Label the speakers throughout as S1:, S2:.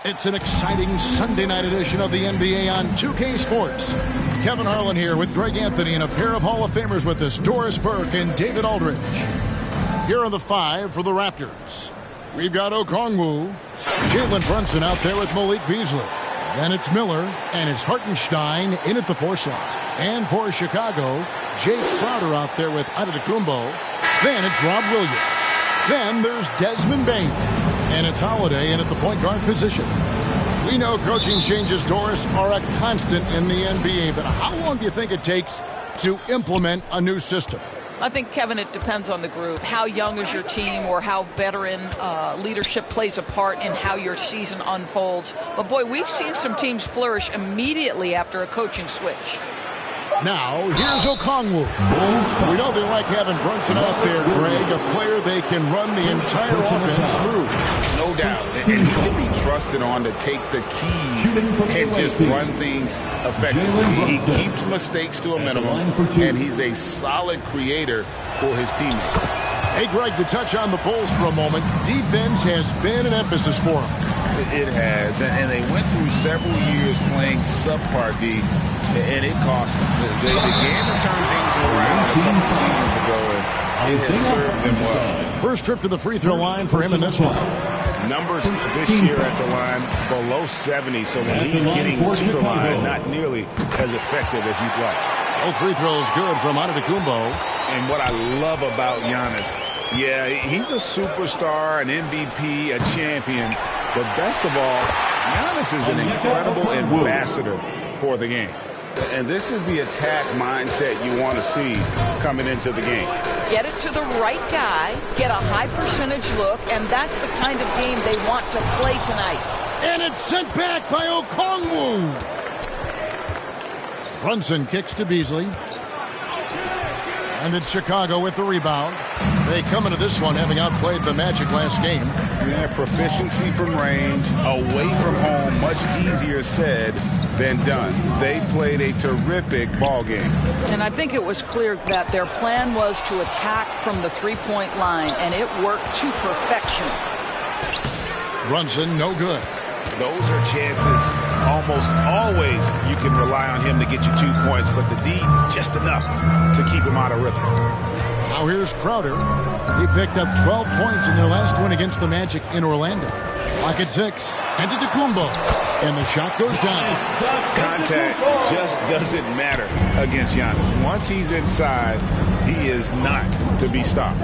S1: It's an exciting Sunday night edition of the NBA on 2K Sports. Kevin Harlan here with Greg Anthony and a pair of Hall of Famers with us, Doris Burke and David Aldridge. Here are the five for the Raptors. We've got Okongwu, Jalen Brunson out there with Malik Beasley. Then it's Miller, and it's Hartenstein in at the 4 slot. And for Chicago, Jake Crowder out there with Antetokounmpo. Then it's Rob Williams. Then there's Desmond Bane. And it's Holiday in at the point guard position. We know coaching changes, Doris, are a constant in the NBA, but how long do you think it takes to implement a new system?
S2: I think, Kevin, it depends on the group. How young is your team, or how veteran leadership plays a part in how your season unfolds. But, boy, we've seen some teams flourish immediately after a coaching switch.
S1: Now, here's Okongwu. We know they like having Brunson out there, Greg, a player they can run the entire offense through.
S3: No doubt. And he can be trusted on to take the keys and just run things effectively. He keeps mistakes to a minimum, and he's a solid creator for his teammates.
S1: Hey, Greg, to touch on the Bulls for a moment, defense has been an emphasis for them.
S3: It has, and they went through several years playing subpar D, and it cost them. They began to turn things around a couple seasons ago, and it has served them well.
S1: First trip to the free throw line for him in this one.
S3: Numbers this year at the line below 70, so when he's getting to the line, not nearly as effective as you'd like.
S1: Both free throws good from Antetokounmpo.
S3: And what I love about Giannis, yeah, he's a superstar, an MVP, a champion. But best of all, Giannis is an incredible ambassador for the game. And this is the attack mindset you want to see coming into the game.
S2: Get it to the right guy, get a high percentage look, and that's the kind of game they want to play tonight.
S1: And it's sent back by Okongwu. Brunson kicks to Beasley. And it's Chicago with the rebound. They come into this one having outplayed the Magic last game.
S3: Yeah, proficiency from range, away from home, much easier said than done. They played a terrific ball game.
S2: And I think it was clear that their plan was to attack from the three-point line, and it worked to perfection.
S1: Brunson, no good.
S3: Those are chances almost always you can rely on him to get you 2 points, but the D, just enough to keep him out of rhythm.
S1: Now here's Crowder. He picked up 12 points in their last win against the Magic in Orlando. Clock at 6. Antetokounmpo. And the shot goes down.
S3: Contact just doesn't matter against Giannis. Once he's inside, he is not to be stopped.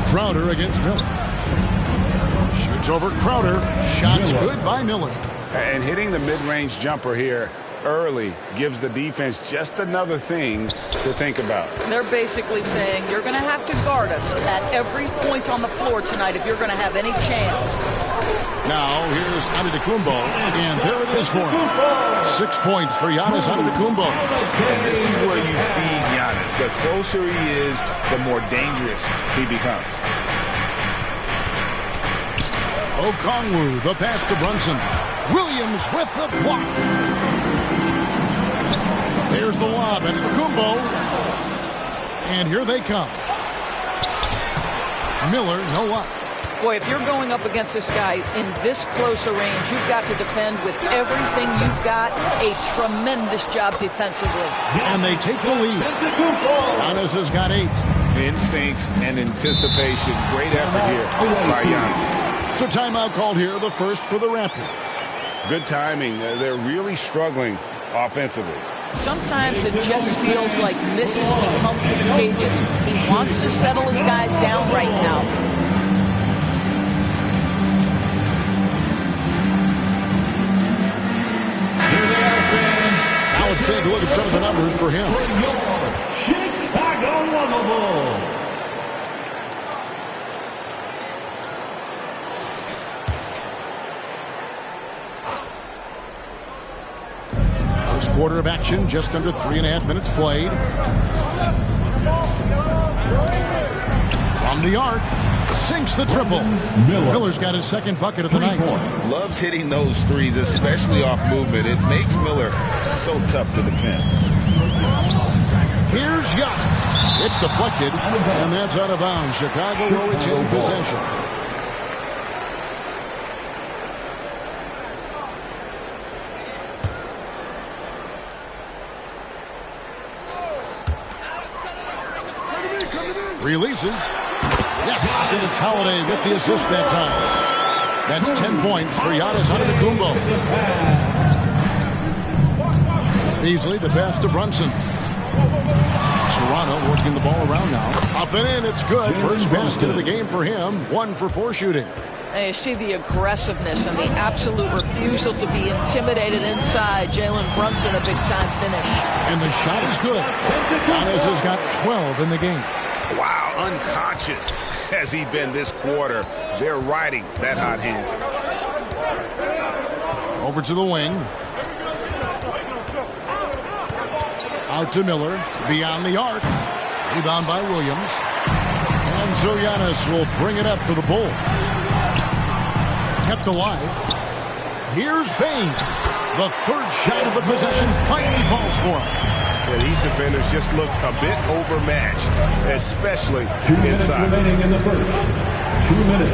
S1: Crowder against Miller. Shoots over Crowder. Shots good by Miller.
S3: And hitting the mid-range jumper here early gives the defense just another thing to think about.
S2: They're basically saying you're going to have to guard us at every point on the floor tonight if you're going to have any chance.
S1: Now here's Antetokounmpo, and there it is for him. 6 points for Giannis Antetokounmpo.
S3: And this is where you feed Giannis. The closer he is, the more dangerous he becomes.
S1: Okongwu, the pass to Brunson. Williams with the block. There's the lob, Antetokounmpo. And here they come. Miller, no luck.
S2: Boy, if you're going up against this guy in this close a range, you've got to defend with everything you've got. A tremendous job defensively.
S1: And they take the lead. Giannis has got 8.
S3: Instincts and anticipation. Great effort here by Giannis.
S1: So timeout called here, the first for the Raptors.
S3: Good timing. They're really struggling offensively.
S2: Sometimes it just feels like misses become contagious. He wants to settle his guys down right now.
S1: Now let's take a look at some of the numbers for him.
S4: Chicago Lovable.
S1: First quarter of action, just under 3.5 minutes played. From the arc, sinks the triple. Miller's got his second bucket of the night.
S3: Loves hitting those threes, especially off movement. It makes Miller so tough to defend.
S1: Here's Giannis. It's deflected, and that's out of bounds. Chicago will retain possession. Releases. Yes, and it's Holiday with the assist that time. That's 10 points for Giannis Antetokounmpo. Beasley, the pass to Brunson. Toronto working the ball around now. Up and in, it's good. First basket of the game for him. 1 for 4 shooting.
S2: And you see the aggressiveness and the absolute refusal to be intimidated inside. Jalen Brunson, a big-time finish.
S1: And the shot is good. Giannis has got 12 in the game.
S3: Wow, unconscious has he been this quarter. They're riding that hot hand.
S1: Over to the wing. Out to Miller. Beyond the arc. Rebound by Williams. And so Giannis will bring it up for the Bull. Kept alive. Here's Bain. The third shot of the possession finally falls for him.
S3: Yeah, these defenders just look a bit overmatched, especially
S4: 2 minutes
S3: inside.
S4: remaining in the first. 2 minutes.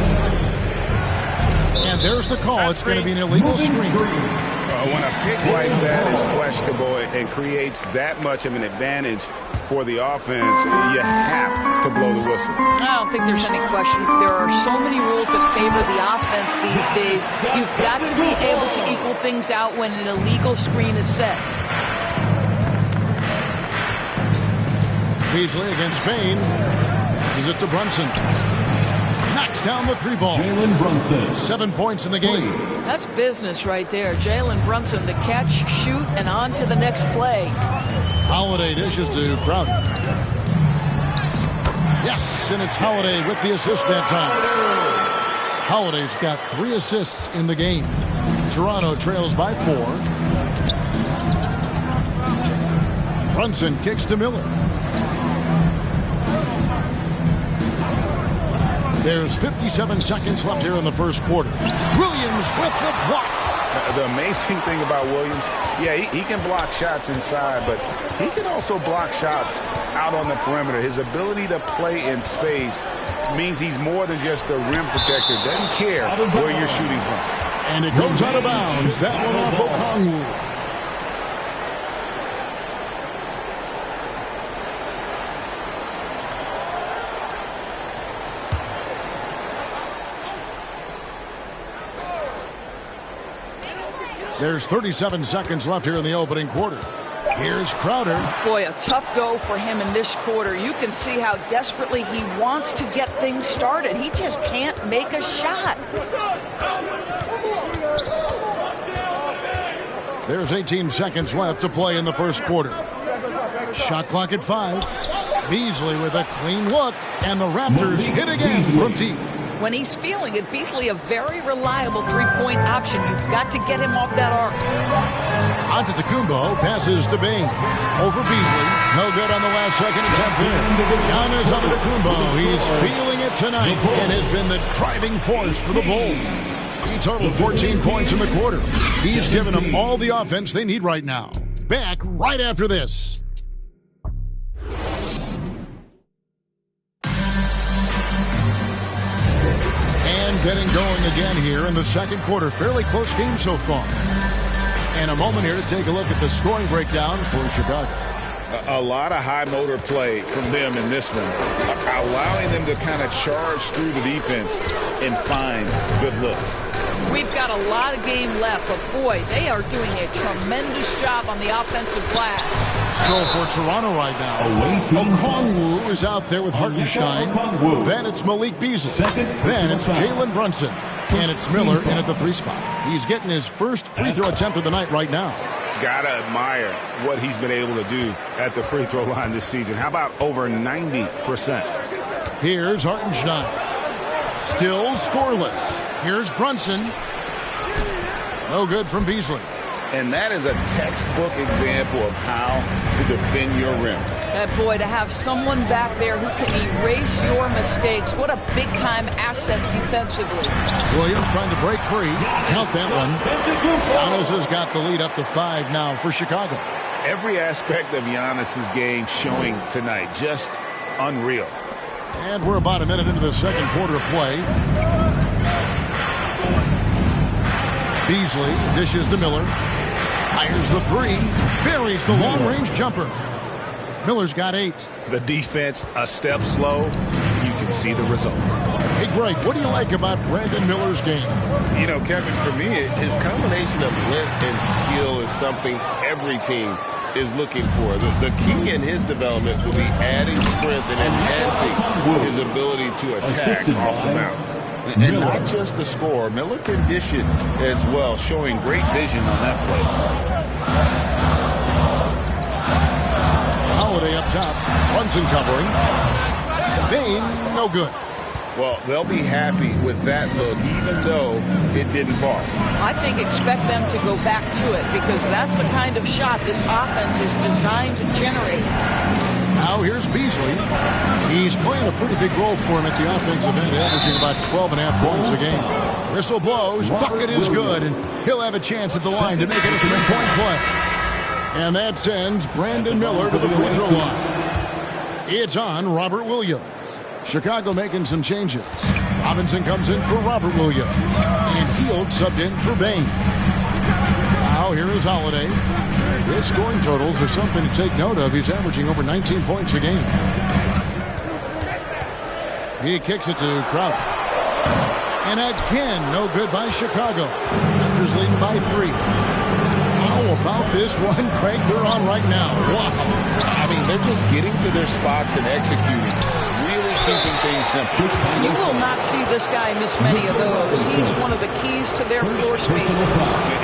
S1: And there's the call. It's going to be an illegal screen.
S3: When a pick like that is questionable and creates that much of an advantage for the offense, you have to blow the whistle.
S2: I don't think there's any question. There are so many rules that favor the offense these days. You've got to be able to equal things out when an illegal screen is set.
S1: Beasley against Bain. Passes it to Brunson. Knocks down the 3-ball.
S4: Jalen Brunson.
S1: 7 points in the game.
S2: That's business right there. Jalen Brunson, the catch, shoot, and on to the next play.
S1: Holiday dishes to Crowder. Yes, and it's Holiday with the assist that time. Holiday's got 3 assists in the game. Toronto trails by 4. Brunson kicks to Miller. There's 57 seconds left here in the first quarter. Williams with the block.
S3: The amazing thing about Williams, yeah, he can block shots inside, but he can also block shots out on the perimeter. His ability to play in space means he's more than just a rim protector. Doesn't care where you're shooting from.
S1: And it goes out of bounds. That one off Okongwu. There's 37 seconds left here in the opening quarter. Here's Crowder.
S2: Boy, a tough go for him in this quarter. You can see how desperately he wants to get things started. He just can't make a shot.
S1: There's 18 seconds left to play in the first quarter. Shot clock at 5. Beasley with a clean look, and the Raptors hit again from deep.
S2: When he's feeling it, Beasley a very reliable three-point option. You've got to get him off that arc.
S1: Antetokounmpo passes to Bain. Over Beasley. No good on the last second attempt there. Giannis Antetokounmpo. He's feeling it tonight and has been the driving force for the Bulls. He totaled 14 points in the quarter. He's given them all the offense they need right now. Back right after this. Getting going again here in the second quarter. Fairly close game so far. And a moment here to take a look at the scoring breakdown for Chicago.
S3: A lot of high motor play from them in this one, allowing them to kind of charge through the defense and find good looks.
S2: We've got a lot of game left, but boy, they are doing a tremendous job on the offensive glass.
S1: So for Toronto right now, Okongwu is out there with Hartenstein. Then it's Malik Beasley. Then it's Jalen Brunson. And it's Miller in at the 3 spot. He's getting his first free throw attempt of the night right now.
S3: Gotta admire what he's been able to do at the free throw line this season. How about over 90%?
S1: Here's Hartenstein. Still scoreless. Here's Brunson. No good from Beasley.
S3: And that is a textbook example of how to defend your rim.
S2: Boy, to have someone back there who can erase your mistakes, what a big-time asset defensively.
S1: Williams trying to break free. Count that one. Giannis has got the lead up to 5 now for Chicago.
S3: Every aspect of Giannis's game showing tonight. Just unreal.
S1: And we're about a minute into the second quarter of play. Beasley dishes to Miller. Fires the 3. Buries the long-range jumper. Miller's got 8.
S3: The defense a step slow. You can see the results.
S1: Hey, Greg, what do you like about Brandon Miller's game?
S5: You know, Kevin, for me, his combination of length and skill is something every team is looking for. The key in his development will be adding strength and enhancing his ability to attack off the mound. And not just the score. Miller can dish it as well, showing great vision on that play.
S1: Holiday up top. Brunson covering. Bain, no good.
S3: Well, they'll be happy with that look, even though it didn't fall.
S2: I think expect them to go back to it because that's the kind of shot this offense is designed to generate.
S1: Now here's Beasley. He's playing a pretty big role for him at the offensive end, averaging about 12.5 points a game. Whistle blows, bucket is good, and he'll have a chance at the line to make it a 3-point play. And that sends Brandon Miller to the free throw line. It's on Robert Williams. Chicago making some changes. Robinson comes in for Robert Williams. And Hield subbed in for Bain. Now here is Holiday. His scoring totals are something to take note of. He's averaging over 19 points a game. He kicks it to Crowder. And again, no good by Chicago. Raptors leading by 3. How about this run, Craig, they're on right now? Wow.
S5: I mean, they're just getting to their spots and executing. Really keeping things simple.
S2: You will not see this guy miss many of those. He's one of the keys to their floor spacing.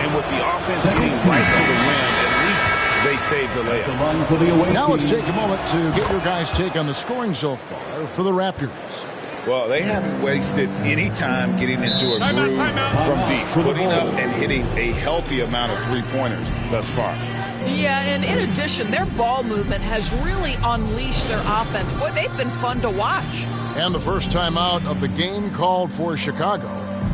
S3: And with the offense getting right to the rim, at least they saved the layup.
S1: Now let's take a moment to get your guys' take on the scoring so far for the Raptors.
S3: Well, they haven't wasted any time getting into a groove from deep, putting up and hitting a healthy amount of three-pointers thus far.
S2: Yeah, and in addition, their ball movement has really unleashed their offense. Boy, they've been fun to watch.
S1: And the first time out of the game called for Chicago.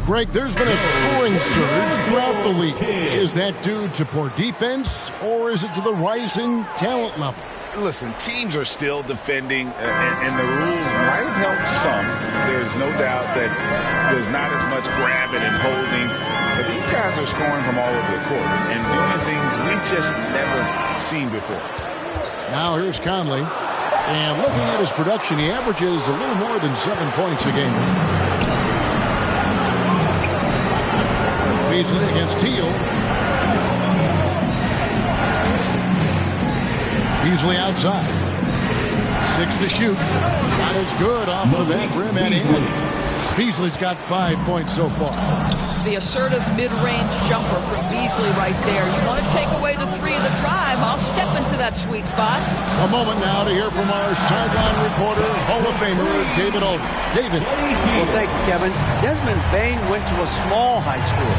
S1: Greg, there's been a scoring surge throughout the league. Is that due to poor defense, or is it to the rising talent level?
S3: Listen, teams are still defending, and the rules might help some. There's no doubt that there's not as much grabbing and holding. But these guys are scoring from all over the court and doing things we've just never seen before.
S1: Now here's Conley. And looking at his production, he averages a little more than 7 points a game. Beasley against Hield. Beasley outside. 6 to shoot. Shot is good off the back rim and in. Beasley's got 5 points so far.
S2: The assertive mid-range jumper from Beasley right there. You want to take away the 3 of the drive, I'll step into that sweet spot.
S1: A moment now to hear from our sideline reporter, Hall of Famer David Aldridge. David.
S6: Well, thank you, Kevin. Desmond Bain went to a small high school.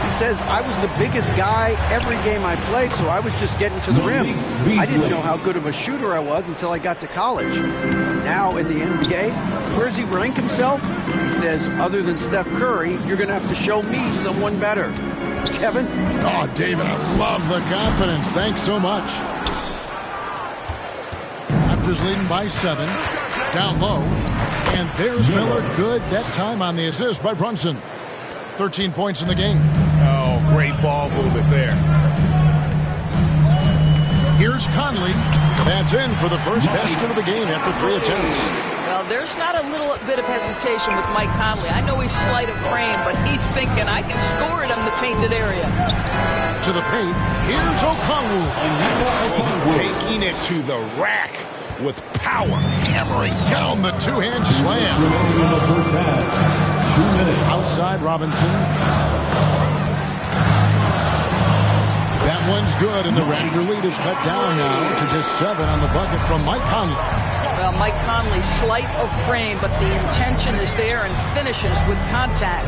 S6: He says, I was the biggest guy every game I played, so I was just getting to the rim. I didn't know how good of a shooter I was until I got to college. Now in the NBA, where does he rank himself? He says, other than Steph Curry, you're going to have to show me someone better. Kevin?
S1: Oh, David, I love the confidence. Thanks so much. Raptors leading by 7. Down low. And there's Miller. Good that time on the assist by Brunson. 13 points in the game.
S3: Oh, great ball movement there.
S1: Here's Conley. That's in for the first basket of the game after 3 attempts.
S2: Well, there's not a little bit of hesitation with Mike Conley. I know he's slight of frame, but he's thinking, I can score it in the painted area.
S1: To the paint, here's Okongwu.
S3: Taking it to the rack with power.
S1: Hammering down the two-hand slam. Outside Robinson. That one's good, and the Raptor lead is cut down now to just 7 on the bucket from Mike Conley.
S2: Well, Mike Conley, slight of frame, but the intention is there and finishes with contact.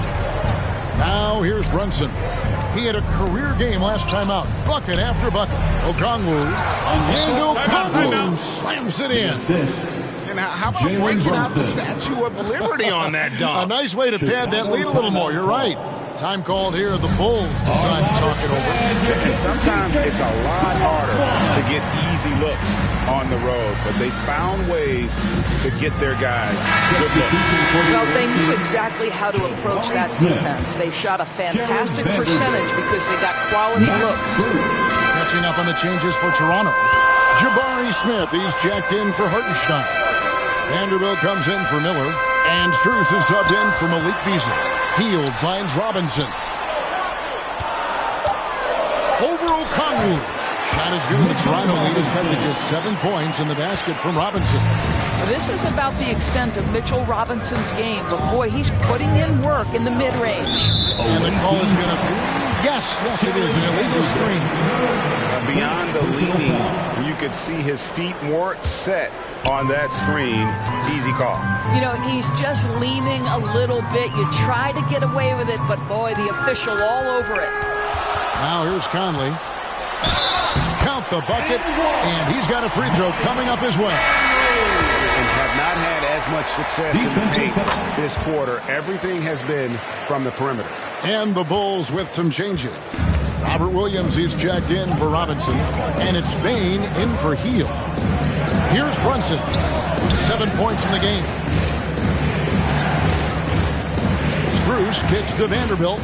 S1: Now here's Brunson. He had a career game last time out. Bucket after bucket. Okongwu. And Okongwu slams it in.
S3: And how about breaking out the Statue of Liberty on that dunk?
S1: A nice way to pad that lead a little more. You're right. Time called here. The Bulls decide to talk it over.
S3: And sometimes it's a lot harder to get easy looks on the road, but they found ways to get their guys good looks.
S2: Well, they knew exactly how to approach that defense. They shot a fantastic percentage because they got quality looks.
S1: Catching up on the changes for Toronto. Jabari Smith, he's checked in for Hartenstein. Vanderbilt comes in for Miller. And Strus is subbed in for Malik Beasley. Hield finds Robinson. Over O'Connell. Shot is good, and the Toronto lead is cut to just 7 points in the basket from Robinson.
S2: This is about the extent of Mitchell Robinson's game, but boy, he's putting in work in the mid-range.
S1: And the call is going to be, yes, it is, an illegal screen.
S3: Beyond the leaning, you could see his feet more set on that screen. Easy call.
S2: You know, he's just leaning a little bit. You try to get away with it, but boy, the official all over it.
S1: Now here's Conley. Count the bucket, and he's got a free throw coming up his way.
S3: And have not had as much success in the paint this quarter. Everything has been from the perimeter.
S1: And the Bulls with some changes. Robert Williams, he's checked in for Robinson, and it's Bain in for Hield. Here's Brunson, 7 points in the game. Strus kicks to Vanderbilt.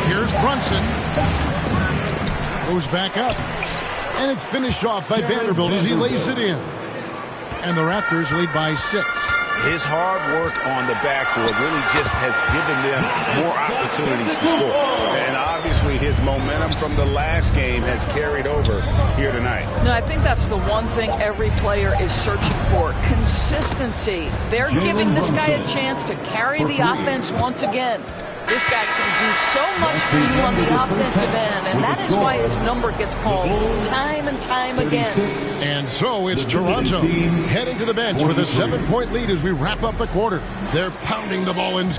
S1: Here's Brunson. Goes back up. And it's finished off by Vanderbilt as he lays it in. And the Raptors lead by 6.
S3: His hard work on the backboard really just has given them more opportunities to score. And obviously his momentum from the last game has carried over here tonight.
S2: No, I think that's the one thing every player is searching for. Consistency. They're giving this guy a chance to carry the offense once again. This guy can do so much for you on the offensive end, and that is why his number gets called time and time again.
S1: And so it's Toronto heading to the bench with a 7-point lead as we wrap up the quarter. They're pounding the ball in.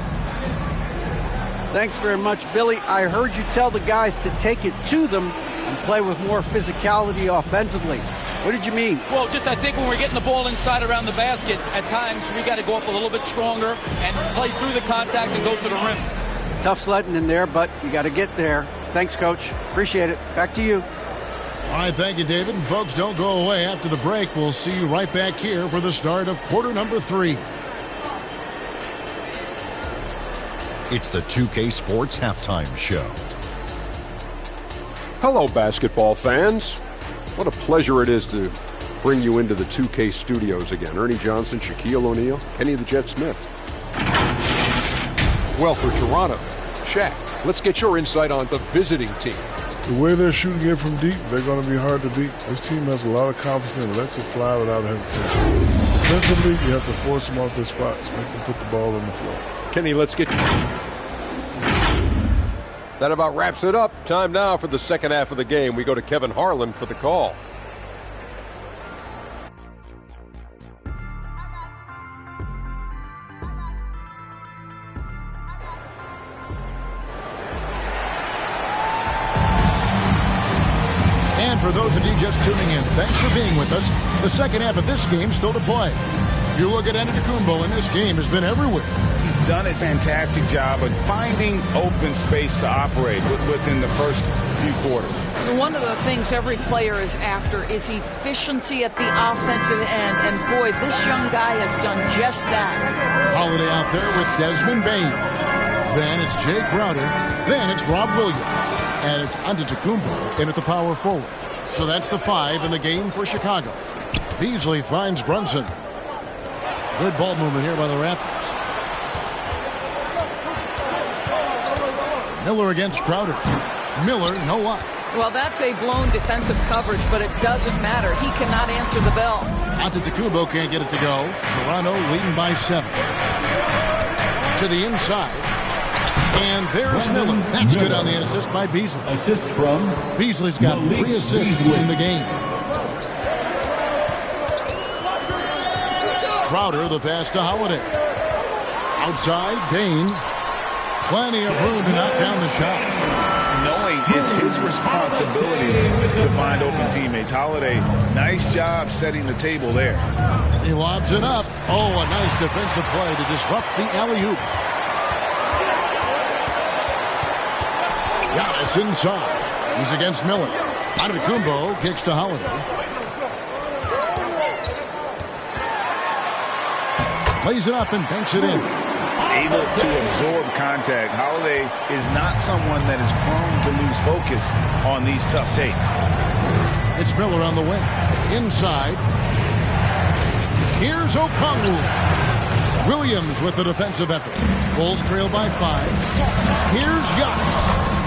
S6: Thanks very much, Billy. I heard you tell the guys to take it to them and play with more physicality offensively. What did you mean?
S7: Well, just I think when we're getting the ball inside around the basket, at times we got to go up a little bit stronger and play through the contact and go to the rim.
S6: Tough sledding in there, but you got to get there. Thanks, Coach. Appreciate it. Back to you.
S1: All right, thank you, David. And folks, don't go away. After the break, we'll see you right back here for the start of quarter number 3.
S8: It's the 2K Sports Halftime Show.
S9: Hello, basketball fans. What a pleasure it is to bring you into the 2K studios again. Ernie Johnson, Shaquille O'Neal, Kenny the Jet Smith. Well, for Toronto, Shaq, let's get your insight on the visiting team.
S10: The way they're shooting it from deep, they're going to be hard to beat. This team has a lot of confidence and lets it fly without hesitation. Defensively, you have to force them off their spots, make them put the ball on the floor.
S9: Kenny, let's get... That about wraps it up. Time now for the second half of the game. We go to Kevin Harlan for the call.
S1: And for those of you just tuning in, thanks for being with us. The second half of this game still to play. You look at Antetokounmpo, and this game has been everywhere.
S3: He's done a fantastic job of finding open space to operate within the first few quarters.
S2: One of the things every player is after is efficiency at the offensive end. And boy, this young guy has done just that.
S1: Holiday out there with Desmond Bain. Then it's Jay Crowder. Then it's Rob Williams. And it's Antetokounmpo in at the power forward. So that's the 5 in the game for Chicago. Beasley finds Brunson. Good ball movement here by the Raptors. Miller against Crowder. Miller, no luck.
S2: Well, that's a blown defensive coverage, but it doesn't matter. He cannot answer the bell.
S1: Antetokounmpo can't get it to go. Toronto leading by 7. To the inside. And there's Miller. That's good on the assist by Beasley.
S4: Assist from
S1: Beasley's got 3 assists in the game. Crowder, the pass to Holiday. Outside, Bain. Plenty of room to knock down the shot.
S3: Knowing it's his responsibility to find open teammates. Holiday, nice job setting the table there.
S1: He lobs it up. Oh, a nice defensive play to disrupt the alley-oop. Giannis inside. He's against Miller. Antetokounmpo kicks to Holiday. Lays it up and banks it in.
S3: Able to absorb contact. Holiday is not someone that is prone to lose focus on these tough takes.
S1: It's Miller on the wing. Inside. Here's Okongwu. Williams with the defensive effort. Bulls trail by 5. Here's Giannis.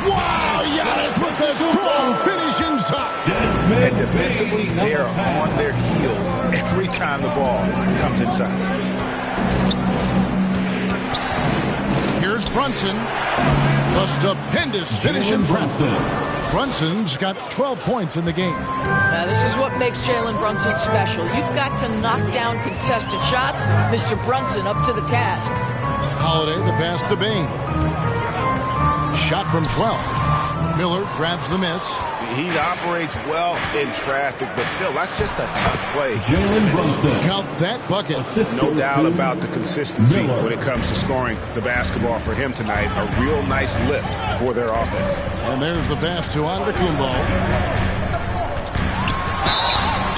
S1: Wow, Giannis with a strong finish inside.
S3: And defensively, they are on their heels every time the ball comes inside.
S1: Here's Brunson. The stupendous finish in traffic. Brunson's got 12 points in the game.
S2: Now, this is what makes Jalen Brunson special. You've got to knock down contested shots. Mr. Brunson up to the task.
S1: Holiday, the pass to Bane. Shot from 12. Miller grabs the miss.
S3: He operates well in traffic, but still, that's just a tough play.
S4: Jalen Brunson.
S1: Count that bucket.
S3: No doubt about the consistency when it comes to scoring the basketball for him tonight. A real nice lift for their offense.
S1: And there's the pass to Antetokounmpo.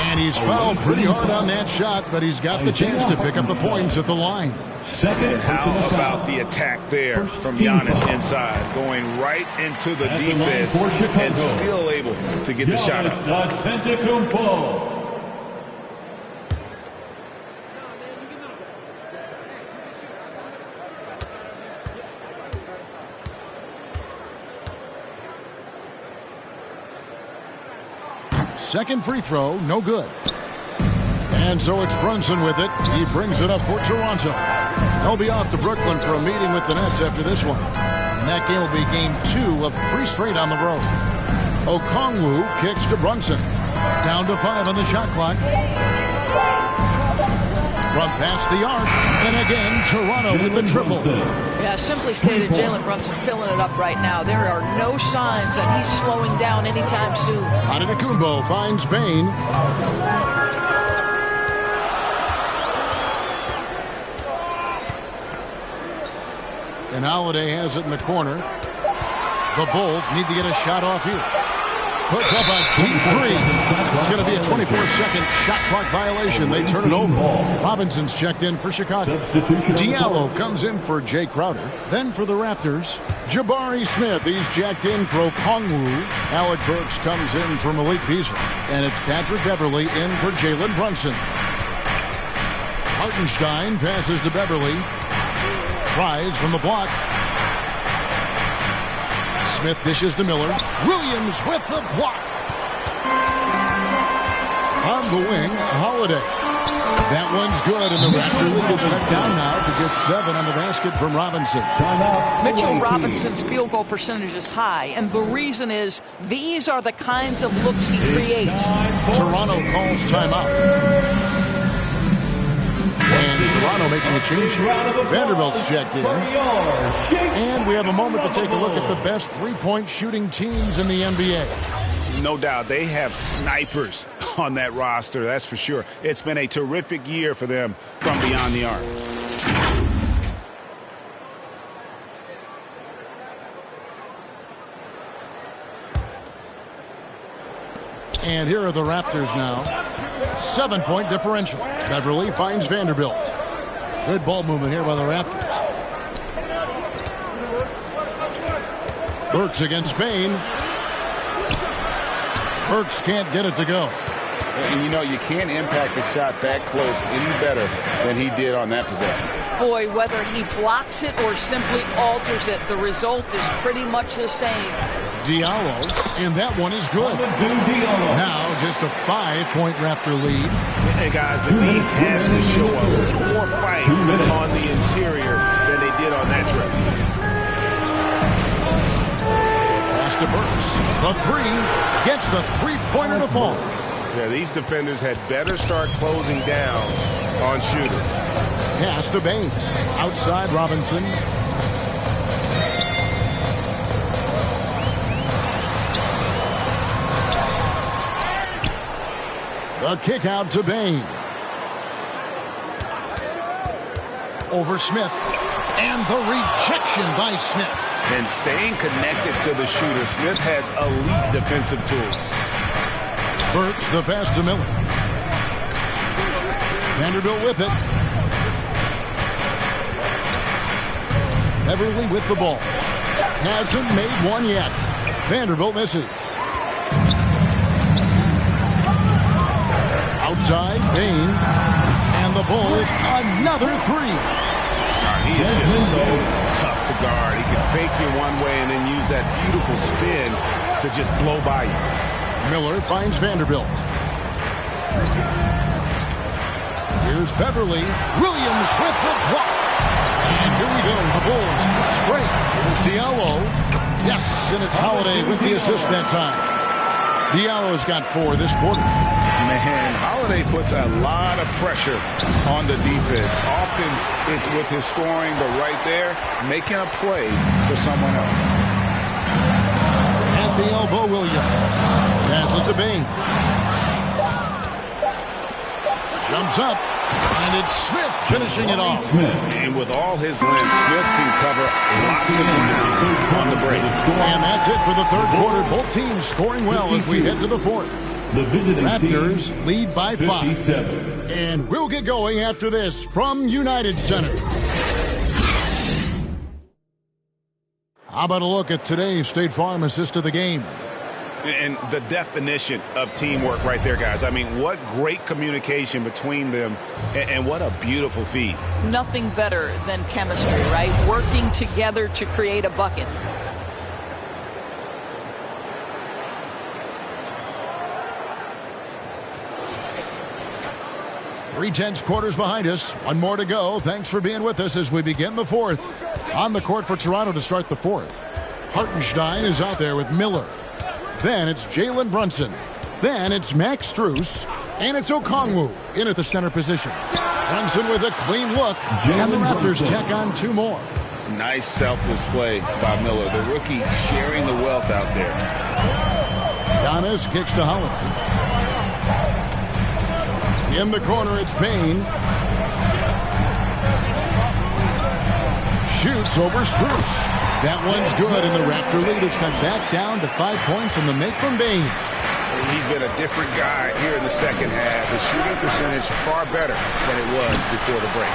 S1: And he's fouled pretty hard on that shot, but he's got the chance to pick up the points at the line.
S3: And how about the attack there from Giannis inside, going right into the defense and still able to get the shot up.
S1: Second free throw, no good. And so it's Brunson with it. He brings it up for Toronto. They'll be off to Brooklyn for a meeting with the Nets after this one. And that game will be game 2 of 3 straight on the road. Okongwu kicks to Brunson. Down to 5 on the shot clock. From past the arc. And again, Toronto with the triple.
S2: Yeah, simply stated, Jalen Brunson filling it up right now. There are no signs that he's slowing down anytime soon.
S1: Antetokounmpo finds Bane. And Holiday has it in the corner. The Bulls need to get a shot off here. Puts up a deep 3. It's going to be a 24-second shot clock violation. They turn it over. Robinson's checked in for Chicago. Diallo comes in for Jay Crowder. Then for the Raptors, Jabari Smith. He's checked in for Okongwu. Alec Burks comes in for Malik Beasley. And it's Patrick Beverly in for Jalen Brunson. Hartenstein passes to Beverly. Tries from the block. Smith dishes to Miller. Williams with the block. On the wing, Holiday. That one's good, and the Raptor lead is cut down now to just 7 on the basket from Robinson.
S2: Mitchell Robinson's field goal percentage is high, and the reason is these are the kinds of looks he creates.
S1: Toronto calls timeout. And Toronto making a change here. Vanderbilt's checked in. And we have a moment to take a look at the best three-point shooting teams in the NBA.
S3: No doubt, they have snipers on that roster, that's for sure. It's been a terrific year for them from beyond the arc.
S1: And here are the Raptors now. 7-point differential. Beverly finds Vanderbilt. Good ball movement here by the Raptors. Burks against Bane. Burks can't get it to go.
S3: And you know, you can't impact a shot that close any better than he did on that possession.
S2: Boy, whether he blocks it or simply alters it, the result is pretty much the same.
S1: Diallo, and that one is good. Now just a 5-point Raptor lead.
S3: And guys, the D has to show a little more fight on the interior than they did on that trip.
S1: Pass to Burks. The 3 gets the 3-pointer to fall.
S5: Yeah, these defenders had better start closing down on shooters.
S1: Pass to Bane. Outside Robinson. The kick out to Bane. Over Smith. And the rejection by Smith.
S3: And staying connected to the shooter, Smith has elite defensive tools.
S1: Burks the pass to Miller. Vanderbilt with it. Beverly with the ball. Hasn't made one yet. Vanderbilt misses. Outside, Bain. And the Bulls, another three.
S3: He is just so tough to guard. He can fake you one way and then use that beautiful spin to just blow by you.
S1: Miller finds Vanderbilt. Here's Beverly. Williams with the block. And here we go. The Bulls fast break. Here's Diallo. Yes, and it's Holiday with the assist that time. Diallo's got 4 this quarter.
S3: Man, Holiday puts a lot of pressure on the defense. Often it's with his scoring, but right there, making a play for someone else.
S1: At the elbow, Williams. Passes to Bain. Jumps up. And it's Smith finishing it off.
S3: And with all his length, Smith can cover lots of ground on the break.
S1: And that's it for the third quarter. Both teams scoring well as we head to the fourth.
S4: The visiting
S1: Raptors
S4: team,
S1: lead by 5.
S4: 57.
S1: And we'll get going after this from United Center. How about a look at today's State Farm assist of the game?
S3: And the definition of teamwork right there, guys. I mean, what great communication between them, and what a beautiful feed.
S2: Nothing better than chemistry, right? Working together to create a bucket.
S1: Three-tenths quarters behind us. One more to go. Thanks for being with us as we begin the fourth. On the court for Toronto to start the fourth. Hartenstein is out there with Miller. Then it's Jalen Brunson. Then it's Max Strus. And it's Okongwu in at the center position. Brunson with a clean look. And the Raptors tack on 2 more.
S3: Nice selfless play by Miller. The rookie sharing the wealth out there.
S1: Giannis kicks to Holiday. In the corner, it's Bain. Shoots over Strus. That one's good, and the Raptor lead is cut back down to 5 points in the make from Bain.
S3: He's been a different guy here in the second half. His shooting percentage far better than it was before the break.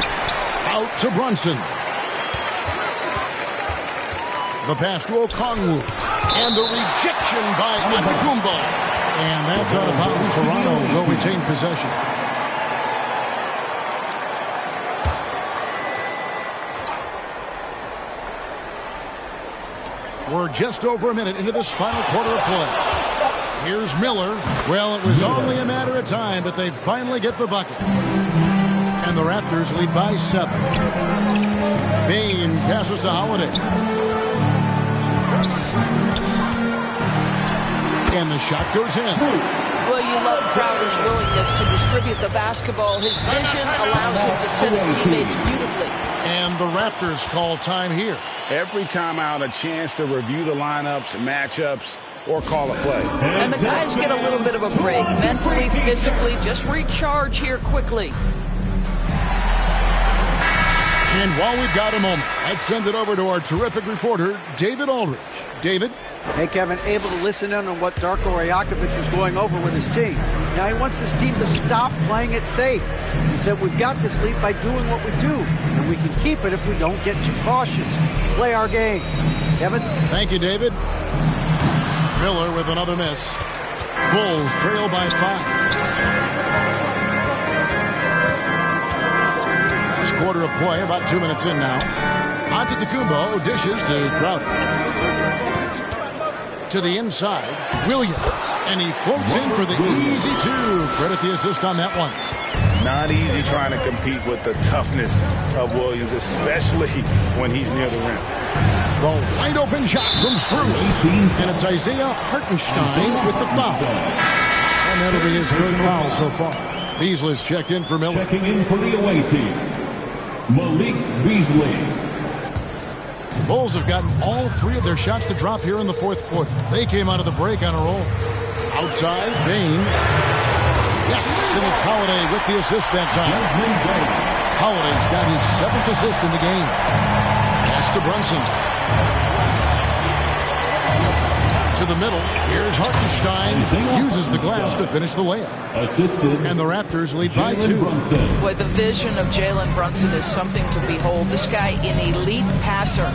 S1: Out to Brunson. The pass to Okongwu. And the rejection by Antetokounmpo. And that's out of bounds. Toronto will retain possession. We're just over a minute into this final quarter of play. Here's Miller. Well, it was only a matter of time, but they finally get the bucket. And the Raptors lead by 7. Bain passes to Holiday. And the shot goes in.
S2: Well, you love Crowder's willingness to distribute the basketball. His vision allows him to set his teammates beautifully.
S1: And the Raptors call time here.
S3: Every time out, a chance to review the lineups, matchups, or call a play.
S2: And the guys get a little bit of a break. Mentally, physically, just recharge here quickly.
S1: And while we've got a moment, let's send it over to our terrific reporter, David Aldridge. David?
S6: Hey, Kevin, able to listen in on what Darko Rajakovic was going over with his team. Now he wants his team to stop playing it safe. He said, we've got this lead by doing what we do, and we can keep it if we don't get too cautious. Play our game. Kevin?
S1: Thank you, David. Miller with another miss. Bulls trail by 5. Last quarter of play, about 2 minutes in now. Antetokounmpo dishes to Crowder. To the inside, Williams. And he floats in for the easy 2. Credit the assist on that one.
S3: Not easy trying to compete with the toughness of Williams, especially when he's near the rim.
S1: The wide open shot from Strus. And it's Isaiah Hartenstein with the foul. And that'll be his 3rd foul so far. Beasley's checked in for Miller.
S4: Checking in for the away team, Malik Beasley.
S1: Bulls have gotten all 3 of their shots to drop here in the 4th quarter. They came out of the break on a roll. Outside, Bain. Yes, and it's Holiday with the assist that time. Holiday's got his 7th assist in the game. Pass to Brunson. To the middle. Here's Hartenstein. Uses the glass to finish the layup. And the Raptors lead by 2.
S2: Boy, the vision of Jalen Brunson is something to behold. This guy, an elite passer.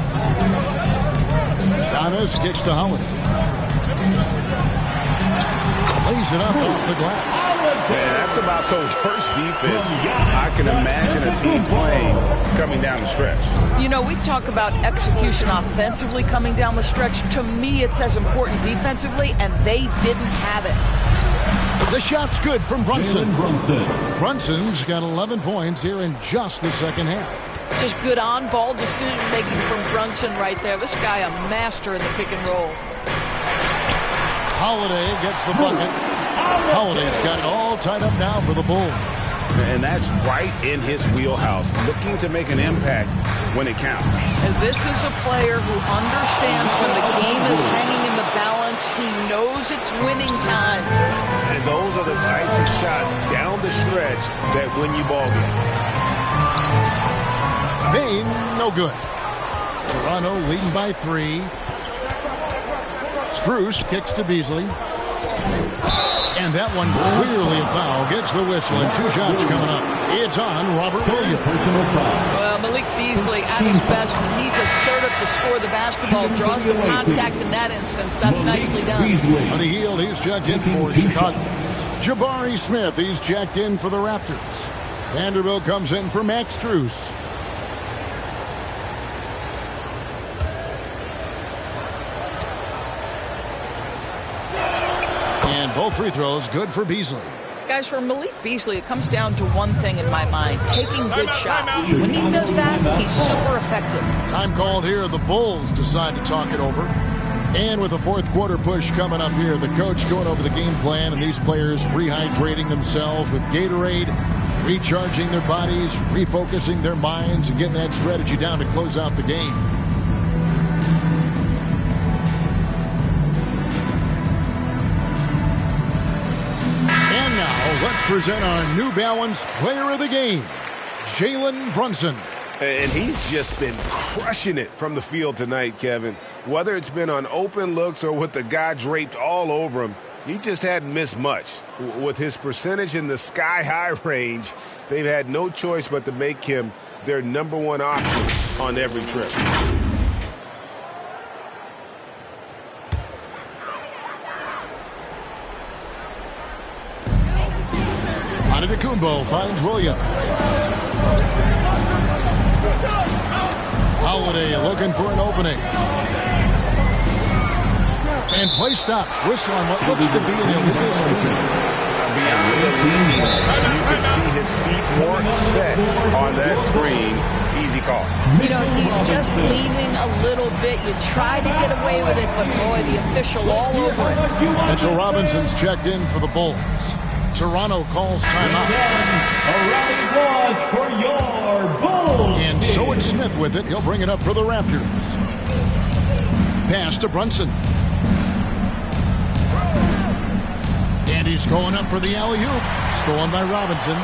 S1: Giannis kicks to Holiday. Lays it up off the glass.
S3: Man, that's about the worst defense I can imagine a team playing coming down the stretch.
S2: You know, we talk about execution offensively coming down the stretch. To me, it's as important defensively, and they didn't have it.
S1: The shot's good from Brunson. Brunson's got 11 points here in just the second half.
S2: Just good on-ball decision-making from Brunson right there. This guy a master in the pick and roll.
S1: Holiday gets the bucket. Holiday's got it all tied up now for the Bulls.
S3: And that's right in his wheelhouse, looking to make an impact when it counts.
S2: And this is a player who understands when the game is hanging in the balance. He knows it's winning time.
S3: And those are the types of shots down the stretch that win you ball games.
S1: Bain, no good. Toronto leading by 3. Strus kicks to Beasley. And that one clearly a foul. Gets the whistle and 2 shots coming up. It's on Robert Williams.
S2: Well, Malik Beasley at his best when he's assertive to score the basketball. Draws the contact in that instance. That's nicely done.
S1: Buddy Hield, he's checked in for Chicago. Jabari Smith, he's checked in for the Raptors. Vanderbilt comes in for Max Strus. Both free throws good for Beasley.
S2: Guys, for Malik Beasley, it comes down to one thing in my mind, taking good shots. When he does that, he's super effective.
S1: Time called here. The Bulls decide to talk it over. And with the fourth quarter push coming up here, the coach going over the game plan and these players rehydrating themselves with Gatorade, recharging their bodies, refocusing their minds, and getting that strategy down to close out the game. Let's present our New Balance Player of the Game, Jalen Brunson.
S5: And he's just been crushing it from the field tonight, Kevin. Whether it's been on open looks or with the guy draped all over him, he just hadn't missed much. With his percentage in the sky-high range, they've had no choice but to make him their #1 option on every trip.
S1: Antetokounmpo finds Williams. Holiday looking for an opening. And play stops. Whistle on what looks to be an illegal screen.
S3: Beyond the lead, you can see his feet weren't set on that screen. Easy call.
S2: You know, he's just leaning a little bit. You try to get away with it, but boy, the official all over it.
S1: Mitchell Robinson's checked in for the Bulls. Toronto calls timeout.
S4: A round of applause for your Bulls.
S1: And so it's Smith with it. He'll bring it up for the Raptors. Pass to Brunson. And he's going up for the alley-oop. Stolen by Robinson.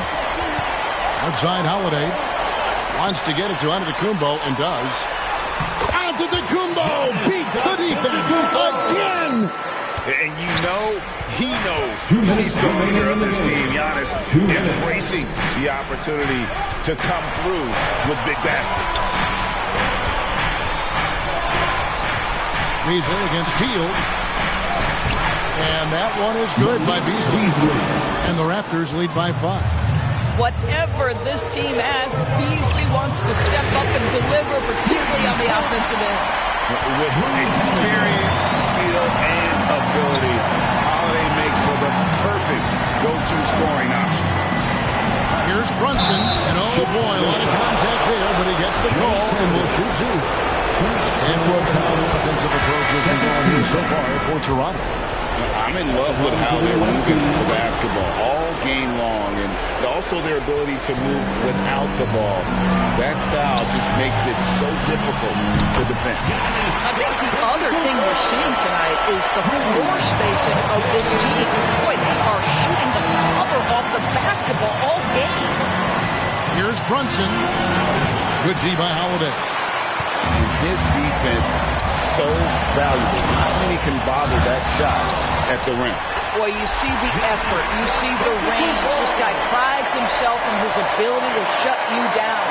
S1: Outside Holiday. Wants to get it to Antetokounmpo and does. Antetokounmpo beats the defense again.
S3: And you know, he knows he's the leader of this team. Giannis embracing the opportunity to come through with big baskets.
S1: Beasley against Hield. And that one is good by Beasley. And the Raptors lead by 5.
S2: Whatever this team has, Beasley wants to step up and deliver, particularly on the offensive end.
S3: With experience, skill, and ability, Holiday makes for the perfect go-to scoring option.
S1: Here's Brunson, and oh boy, a lot of contact there, but he gets the call and will shoot 2. And what kind of offensive approach has been going here so far for Toronto?
S3: I'm in love with how they're moving the basketball all game long, and also their ability to move without the ball. That style just makes it so difficult to defend.
S2: I think the other thing we're seeing tonight is the floor spacing of this team. Boy, they are shooting the cover off the basketball all game.
S1: Here's Brunson. Good D by Holiday.
S3: His defense so valuable. How many can bother that shot at the rim?
S2: Boy, you see the effort. You see the range. This guy prides himself on his ability to shut you down.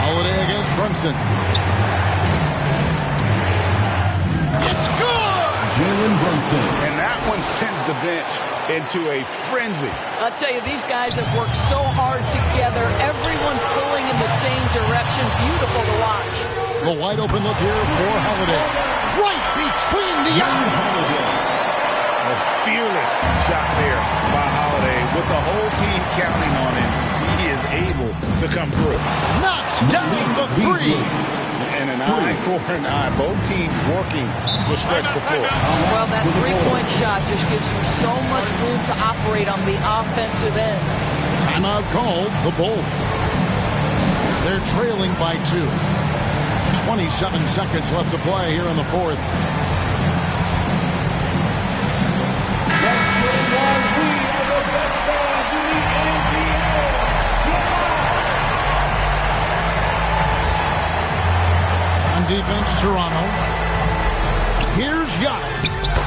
S1: Holiday against Brunson. It's good!
S3: And that one sends the bench into a frenzy.
S2: I'll tell you, these guys have worked so hard together. Everyone pulling in the same direction. Beautiful to watch.
S1: The wide open look here for Holiday. Right between the eyes.
S3: A fearless shot there by Holiday. With the whole team counting on him, he is able to come through.
S1: Knocks down the three.
S3: And an eye for an eye. Both teams working to stretch the floor.
S2: Well, that three-point shot just gives you so much room to operate on the offensive end.
S1: Timeout called, the Bulls. They're trailing by 2. 27 seconds left to play here in the fourth. On defense, Toronto. Here's Giannis.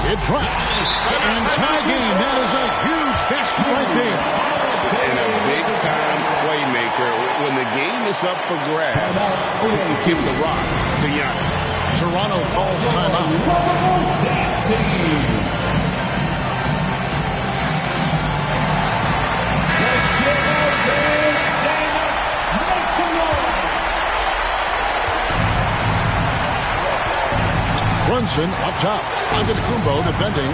S1: It drops. And tie game. That is a huge basket right there.
S3: And a big-time playmaker. When the game is up for grabs, give the rock to Giannis.
S1: Toronto calls timeout. Brunson up top. Antetokounmpo defending.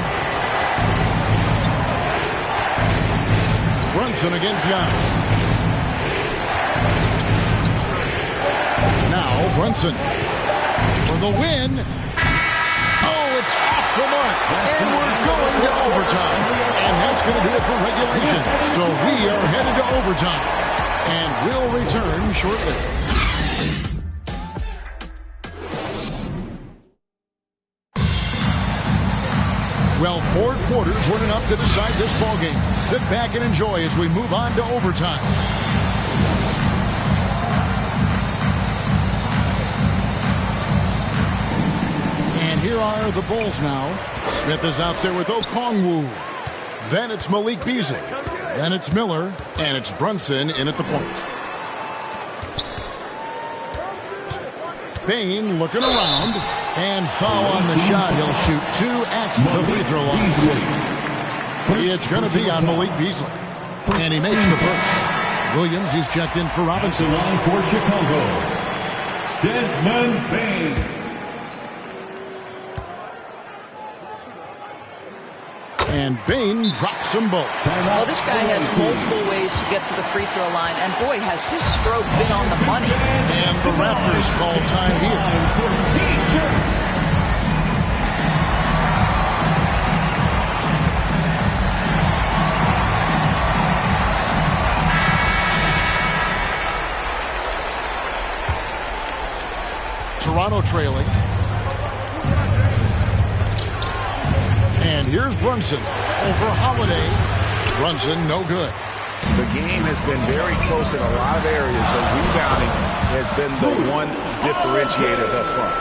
S1: Brunson against Giannis. Now Brunson for the win. Oh, it's off the mark. And we're going to overtime. And that's going to do it for regulation. So we are headed to overtime. And we'll return shortly. Well, 4 quarters weren't enough to decide this ballgame. Sit back and enjoy as we move on to overtime. And here are the Bulls now. Smith is out there with Okongwu. Then it's Malik Beasley. Then it's Miller. And it's Brunson in at the point. Bain looking around. And foul on the shot. He'll shoot 2 at the free throw line. It's going to be on Malik Beasley. And he makes the first. Williams, he's checked in for Robinson.
S4: Line for Chicago, Desmond Bain.
S1: And Bain drops them both.
S2: Well, this guy has multiple ways to get to the free throw line. And boy, has his stroke been on the money.
S1: And the Raptors call time here. Toronto trailing. And here's Brunson over Holiday. Brunson, no good.
S3: The game has been very close in a lot of areas, but rebounding has been the one differentiator thus far.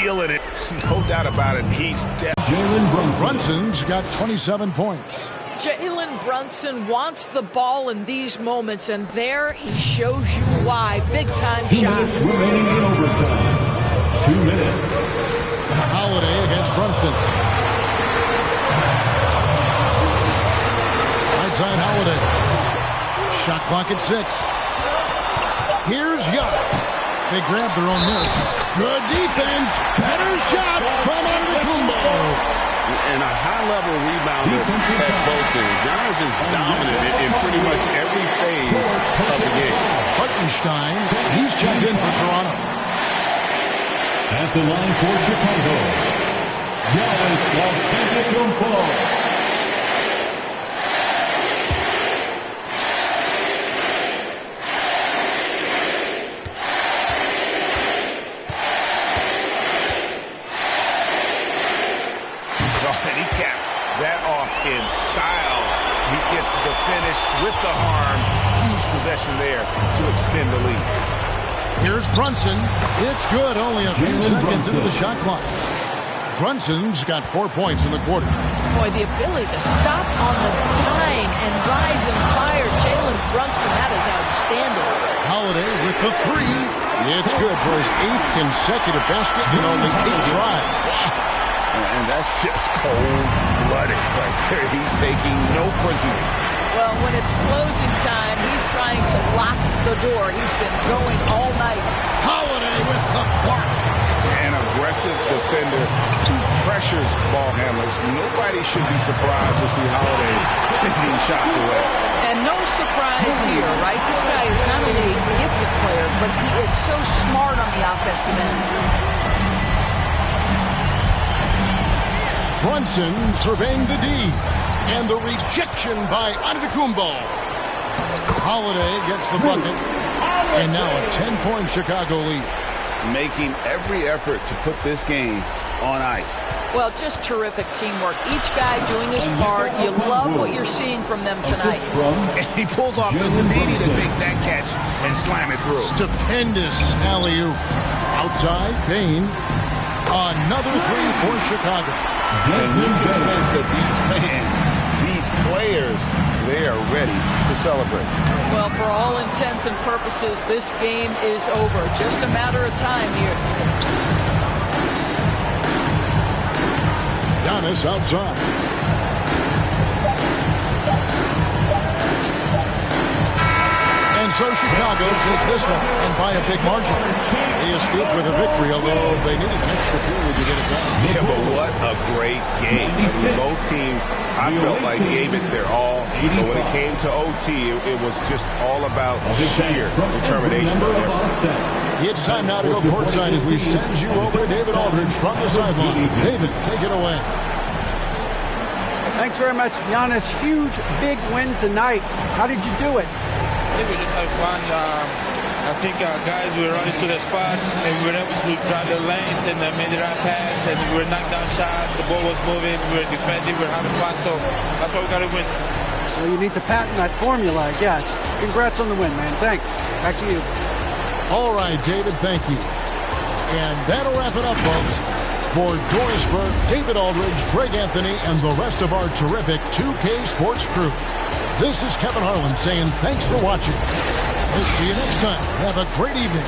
S3: Feeling it, no doubt about it. He's definitely.
S1: Brunson's got 27 points.
S2: Jalen Brunson wants the ball in these moments, and there he shows you why. Big-time shot.
S4: Remaining in overtime. 2 minutes.
S1: Holiday against Brunson. Right side Holiday. Shot clock at 6. Here's Giannis. They grab their own miss. Good defense. Better shot from Antetokounmpo.
S3: And a high-level rebounder at both ends. Giannis is dominant in pretty much every phase of the game.
S1: Hartenstein, he's checked in for Toronto.
S4: At the line for Chicago, Giannis Antetokounmpo.
S3: In style, he gets the finish with the arm. Huge possession there to extend the lead.
S1: Here's Brunson. It's good. Only a few seconds into the shot clock. Brunson's got 4 points in the quarter.
S2: Boy, the ability to stop on the dime and rise and fire. Jalen Brunson, that is outstanding.
S1: Holiday with the 3. It's good for his 8th consecutive basket in only 8 tries.
S3: And that's just cold-blooded right there. He's taking no prisoners.
S2: Well, when it's closing time, he's trying to lock the door. He's been going all night.
S1: Holiday with the block.
S3: An aggressive defender who pressures ball handlers. Nobody should be surprised to see Holiday sending shots away.
S2: And no surprise here, right? This guy is not only a gifted player, but he is so smart on the offensive end.
S1: Brunson surveying the D. And the rejection by Antetokounmpo. Holiday gets the bucket. And now a 10-point Chicago lead.
S3: Making every effort to put this game on ice.
S2: Well, just terrific teamwork. Each guy doing his part. You love what you're seeing from them tonight.
S3: And he pulls off the needy to make that catch and slam it through.
S1: Stupendous alley-oop. Outside, Bain. Another three for Chicago.
S3: And you can sense that these fans, these players, they are ready to celebrate.
S2: Well, for all intents and purposes, this game is over. Just a matter of time here.
S1: Giannis outside. And so Chicago takes this one, and by a big margin. They escaped with a victory, although they needed an extra period to get it done.
S3: Yeah, but what a great game. I mean, both teams, I felt like gave it their all. But when it came to OT, it was just all about sheer determination.
S1: It's time now to go courtside as we send you over to David Aldridge from the sideline. David, take it away.
S6: Thanks very much, Giannis. Huge, big win tonight. How did you do it?
S11: I think we just had fun. I think our guys were running to their spots and we were able to drive the lanes and made the right pass and we were knocking down shots. The ball was moving. We were defending. We were having fun. So that's why we got to win.
S6: So you need to patent that formula, I guess. Congrats on the win, man. Thanks. Back to you.
S1: All right, David, thank you. And that'll wrap it up, folks. For Doris Burke, David Aldridge, Greg Anthony, and the rest of our terrific 2K Sports crew. This is Kevin Harlan saying thanks for watching. We'll see you next time. Have a great evening.